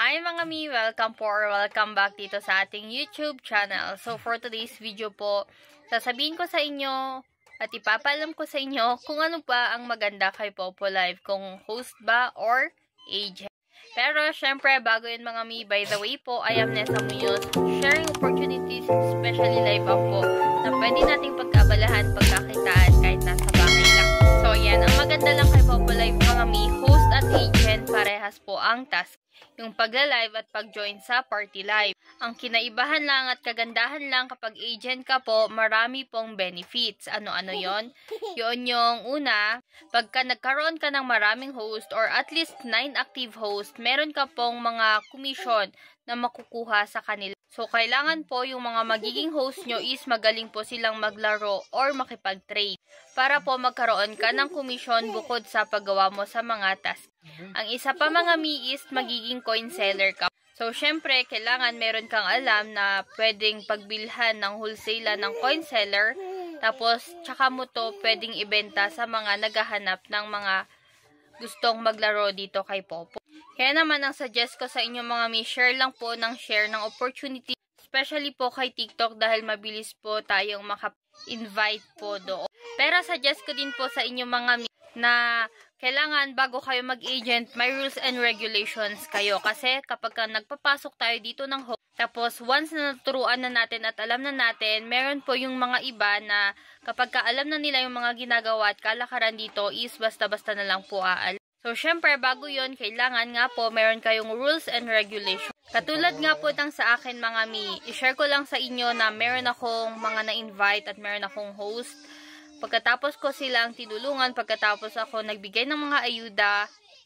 Hi mga mi! Welcome po or welcome back dito sa ating YouTube channel. So for today's video po, sasabihin ko sa inyo at ipapaalam ko sa inyo kung ano pa ang maganda kay Popo Live, kung host ba or agent. Pero syempre bago yun mga mi, by the way po, I am Nessa Munoz, sharing opportunities, especially live up po, na pwede nating pagkabalahan, pagkakitaan kahit nasa bahay lang. So yan, ang maganda lang kay Popo Live mga mi, host at agent parehas po ang task. Yung pagla-live at pag-join sa party live. Ang kinaibahan lang at kagandahan lang kapag agent ka po, marami pong benefits. Ano-ano yon? Yun yung una, pagka nagkaroon ka ng maraming host or at least 9 active host, meron ka pong mga commission na makukuha sa kanila. So, kailangan po yung mga magiging host nyo is magaling po silang maglaro or makipag-trade para po magkaroon ka ng commission bukod sa paggawa mo sa mga task. Ang isa pa mga mi is magiging coin seller ka. So, syempre, kailangan meron kang alam na pwedeng pagbilhan ng wholesale ng coin seller. Tapos, tsaka mo to pwedeng ibenta sa mga naghahanap ng mga gustong maglaro dito kay Popo. Kaya naman, ang suggest ko sa inyo mga mi, share lang po ng share ng opportunity. Especially po kay TikTok dahil mabilis po tayong maka-invite po doon. Pero suggest ko din po sa inyo mga mi na kailangan bago kayo mag-agent, may rules and regulations kayo. Kasi kapag nagpapasok tayo dito ng host, tapos once na naturuan na natin at alam na natin, meron po yung mga iba na kapag alam na nila yung mga ginagawa at kalakaran dito is basta-basta na lang po aalis. So, syempre, bago yon kailangan nga po meron kayong rules and regulations. Katulad nga po ng sa akin mga mi, i-share ko lang sa inyo na meron akong mga na-invite at meron akong host. Pagkatapos ko silang tinulungan, pagkatapos ako nagbigay ng mga ayuda,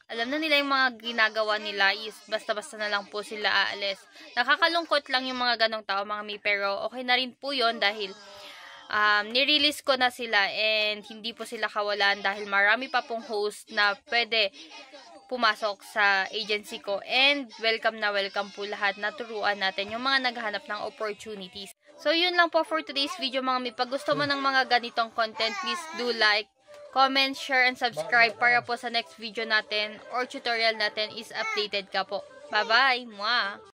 alam na nila yung mga ginagawa nila is basta-basta na lang po sila aalis. Nakakalungkot lang yung mga ganong tao mga mi, pero okay na rin po yon dahil nirelease ko na sila and hindi po sila kawalan dahil marami pa pong host na pwede pumasok sa agency ko and welcome na welcome po lahat na turuan natin yung mga naghahanap ng opportunities. So yun lang po for today's video mga mi. Pag gusto mo ng mga ganitong content, please do like, comment, share, and subscribe para po sa next video natin or tutorial natin is updated ka po. Bye-bye! Mwah!